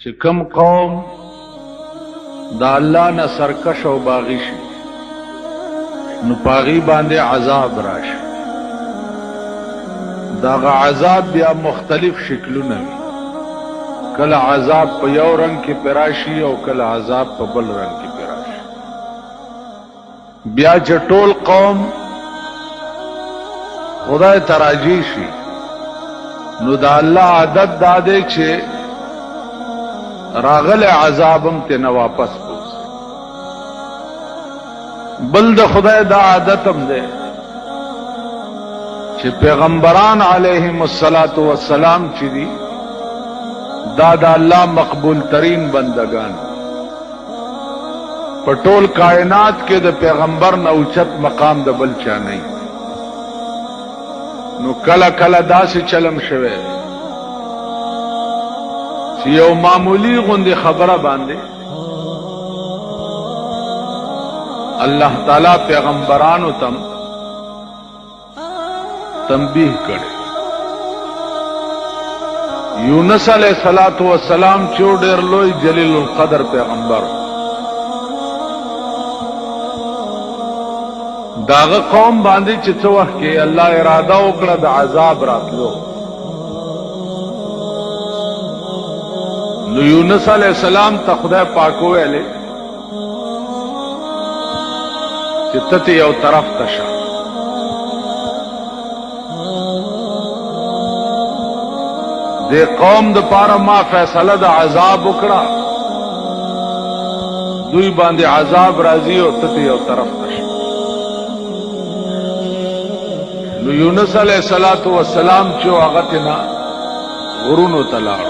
چې کم قوم دا الله نه سرکش او باغی شي نو پاغي باندې عذاب راشي. داغه عذاب بیا مختلف شکلونه وي، کله عذاب په یو رنگ کې پراشي او کله عذاب په بل رنگ کې پراشي. بیا چې ټول قوم خدای تراجی شي نو دا الله عادت داده چې راغل عذابم ته نه واپس پوز. بل د خدای دا عادتم ده چې پیغمبران علیهم الصلاۃ والسلام چې دي دا د الله مقبول ترین بندگان په ټول کائنات کې د پیغمبر نه اوچت مقام د بل چا نه. نو کله کله داسې چلم شوه چې یو معمولی غوندې خبره باندې الله تعالی پیغمبرانو تم تنبیه کړي. یونس علیہ الصلوۃ والسلام چې ډېر لوی جلیل القدر پیغمبر داغه قوم باندې چې څو وخت کې الله اراده وکړه د عذاب راتلو نو یونس علیہ السلام ته خدای پاک ویلې چې ته یو طرف ته شه. د قوم د پاره ما فیصله د عذاب وکړه، دوی باندې عذاب راځي او ته یو طرف ته شه. نو یونس علیہ الصلوۃ والسلام چې هغه تنا غرونو ته لاړ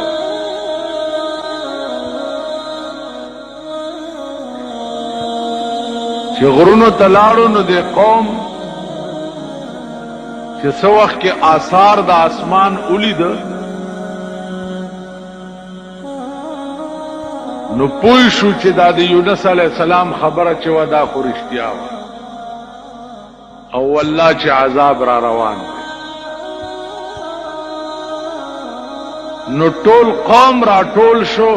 چې غرونو ته لاړو نو د قوم چې څو وخت کې آثار د اسمان ولید نو پوه شو چې دا د یونس علیہ السلام خبره چې ودا خو رښتیا وه او والله چې عذاب را روان دی. نو ټول قوم را ټول شو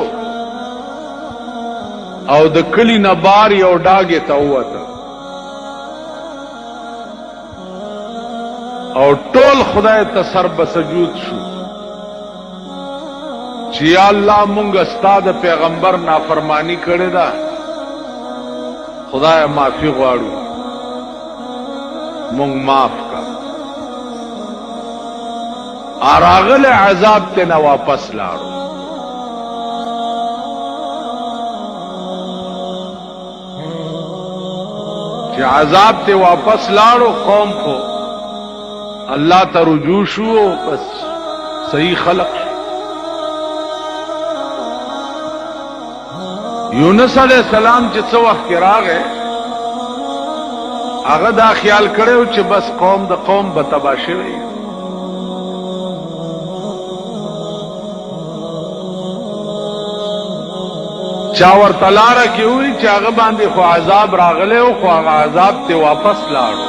او د کلی نه بار یو ډاګې ته ووته او ټول خدای ته سر بسجود شو چې یا الله مونږ ستا د پیغمبر نافرمانی کړې ده، خدای معافي غواړو مونږ معاف کا. اراغل عذاب ته نه واپس لاړو. چې عذاب ته واپس لاړو قوم کو الله ته رجوع شو بس صحیح خلق. یونس علیہ السلام چې څو وخت کې راغی هغه دا خیال کړو چې بس قوم د قوم به تباه شوی. چا ورته لاره کې وي چې هغه باندې خو عذاب راغلی او خو هغه عذاب ته واپس لاړو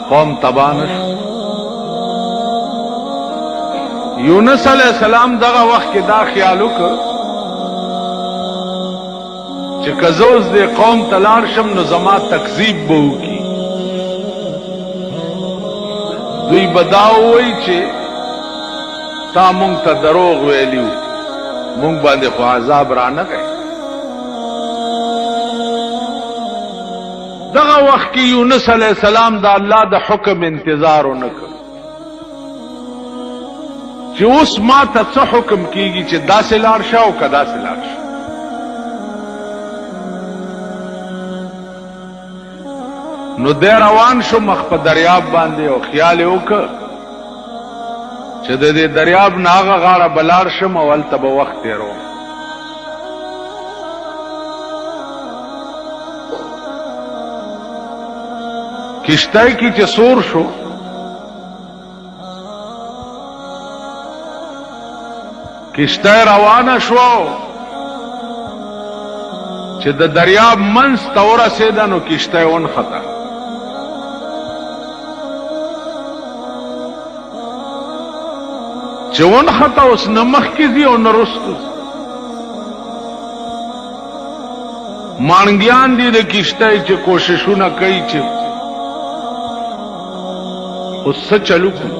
قوم تباه نشو. یونس علیہ السلام دغه وخت کې دا خیال وکړ چې کزوز د قوم تلار شم نو زما تکذیب به وکړي، دوی بداو وی چې تا مونږ ته دروغ ویلیو مونږ باندې خو عذاب را نه غی. دغه وخت کې یونس علیہ السلام د الله د حکم انتظار ونکړ چې اوس ما ته څه حکم کیږي چې داسې لاړ شه او که داسې لاړ شه. نو دی روان شو مخ په دریاب باندې او خیال یې وکړ چې د دې دریاب نه هغه غاړه به لاړ شم او هلته به وخت تېروم. کشتۍ کې چې سور شو کشتۍ روانه شو چې د دریاب منځ ته ورسېده نو کشتۍ ونښته. چې ونخته اوس نه مخکې ځي او نه رستو مانګیان دي د کشتۍ چې کوششونه کوي چې اوس څه چلو کړو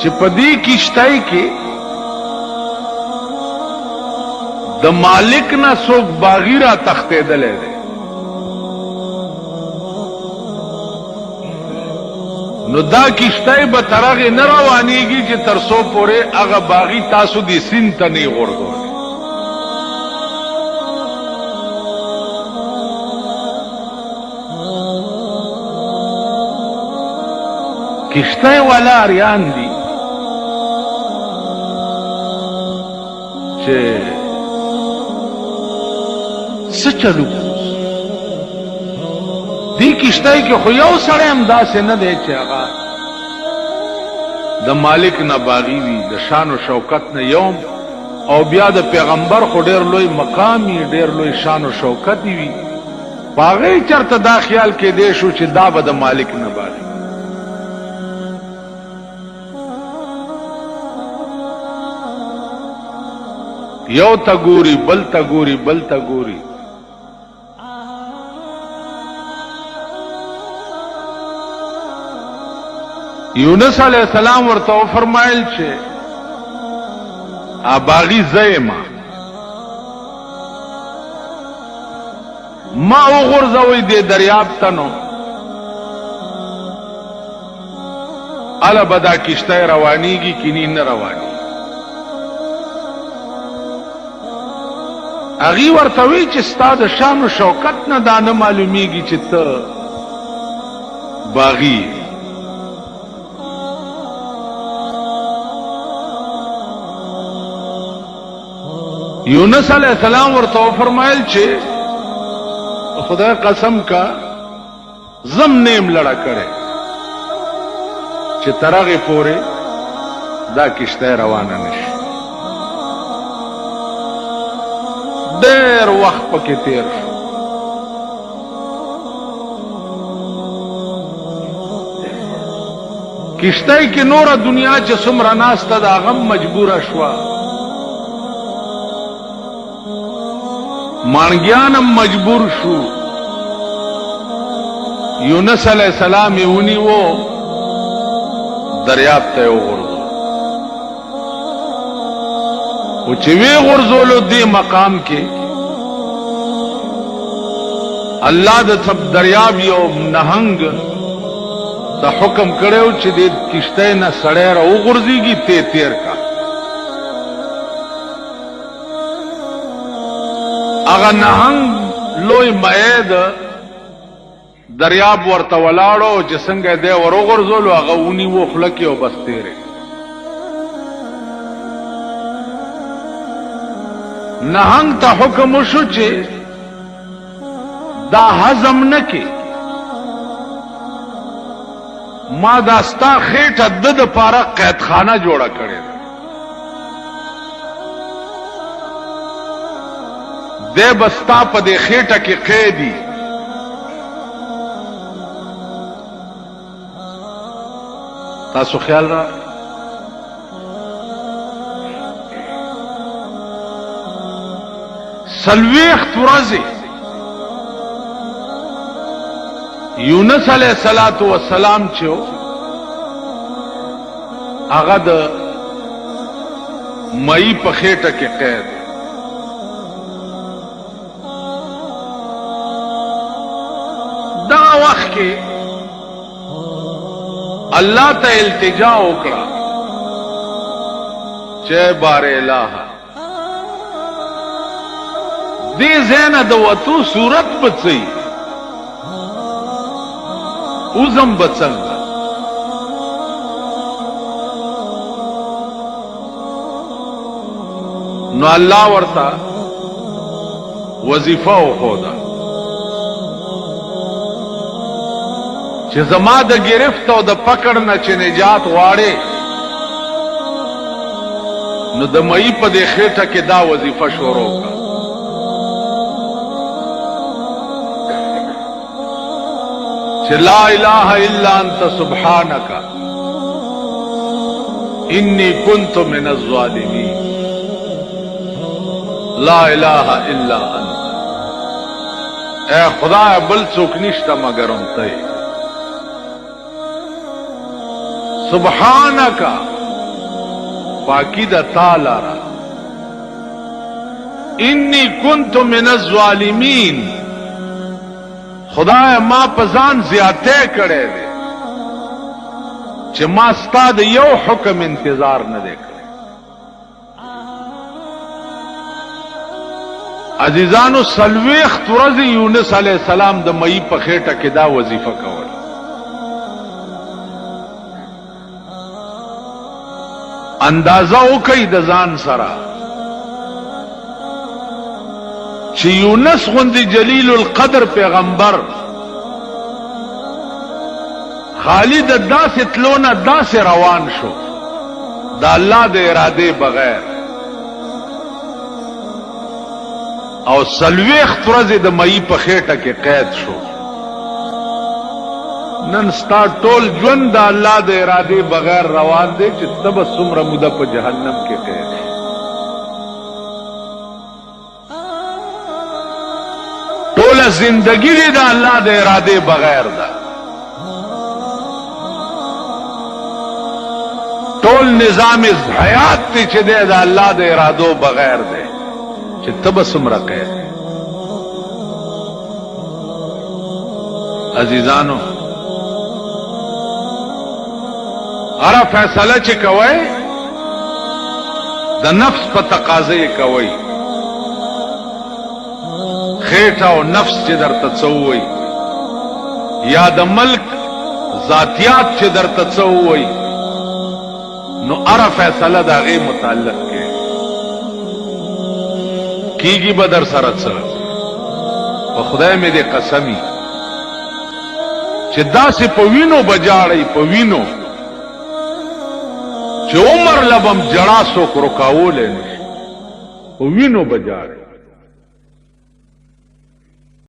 چې په دې کشتۍ کې د مالک نه څوک باغی را تختیدلې ده نو دا کشتۍ به ترغه نه روانېږي چې تر څو پورې هغه باغی تاسو دې سین ته نه غورځول کشتۍ والا اریان دي چې څه چلو دی کشتۍ کې خو یو سړی هم داسې نه دی چې هغه د مالک نه باغی وي د شان و شوکت نه یوم او بیا د پیغمبر خو ډېر لوی مقامي ډېر لوی شان و شوکت وي باغی چرته دا خیال کې دی شو چې دا به د مالک نه باغی یو تا ګوري بل تا ګوري بل تا ګوري یونس علیہ السلام ورته فرمایل چې باغی زېما ما وګرځوي دې دریاب تنو الا بدا کشته روانيږي کینی نه رواني اغي ورتوي چې ستاد شان او شوکت نه دانه معلومیږي چې ته باغی یونس علیہ السلام ورته فرمایل چې خدای قسم کا زم نیم لڑا کړي چې ترغه پوره دا کشته روانه نشي ډېر وخت پکې تیر شو کشته کې نور دنیا چې څومره ناسته دا غم مجبوره شوه مانګیانم مجبور شو یونس علیہ السلام یونی وو دریاب ته وغورځو او چې وی غورځولو دې مقام کې الله د دریاب یو نهنګ ته حکم کړو چې دې کشته نه سړی را وغورځيږي ته تیر کا اغه نهنګ لوی مېد دریاب ورته ولاړو چې څنګه دې ورغورځولو هغه ونی و خلک او بس تیرې نهنګ ته حکم وشو چې دا هضم نکي ما داستا خېټه د پاره قید خانه جوړه کړې ده بستا په دې خېټه کې قیدی تاسو خیال را سلويخت ورځې یونس علیہ الصلوۃ والسلام چې هغه د مئی په خېټه کې قید دا وخت کې الله ته التجا وکړه چې بار الہ دې زینه د وتو صورت بچي اوزم بڅنګ نو الله ورته وظیفه وخوده چې زما د گرفت او د پکړ نه چې نجات واړې نو د مئی په دې خېټه کې دا وظیفه شروع کړه چې لا اله الا انت سبحانك انی کنت من الظالمین لا اله الا انت اے خدا بل څوک نشته مگر ته سبحانك پاکی دا تعالی را انی کنت من الظالمین خدای ما پزان زیاته کړي دي چې ما ستاد یو حکم انتظار نه دی کړی عزیزانو سلويخت ورځ یونس علی السلام د مئی په خېټه کې دا وظیفه کول اندازه وکي د ځان سره چې یونس غوندي جلیل القدر پیغمبر خالد داسې تلونه داسې روان شو د الله د اراده بغیر او سلويخت ورځې د مئی په خېټه کې قید شو نن ستا ټول ژوند د الله د اراده بغیر روان دی چې تب څومره موده په جهنم کې قید شي ټول زندگی د الله د اراده بغیر ده ټول نظام حیات ته چې د الله د ارادو بغیر ده چې تب څومره قید عزیزانو اره فیصله چې کوي د نفس په تقاضا کوي خېټه او نفس چې درته څووي یا د ملک ذاتیات چې درته څووي نو اره فیصله د هغې متعلق کیږي به در سره څه په خدای مې دې قسمي چې داسې په وینو بجاړئ په وینو چې عمر لبم جړا څوک رکاولی نشي په وینو بجاړئ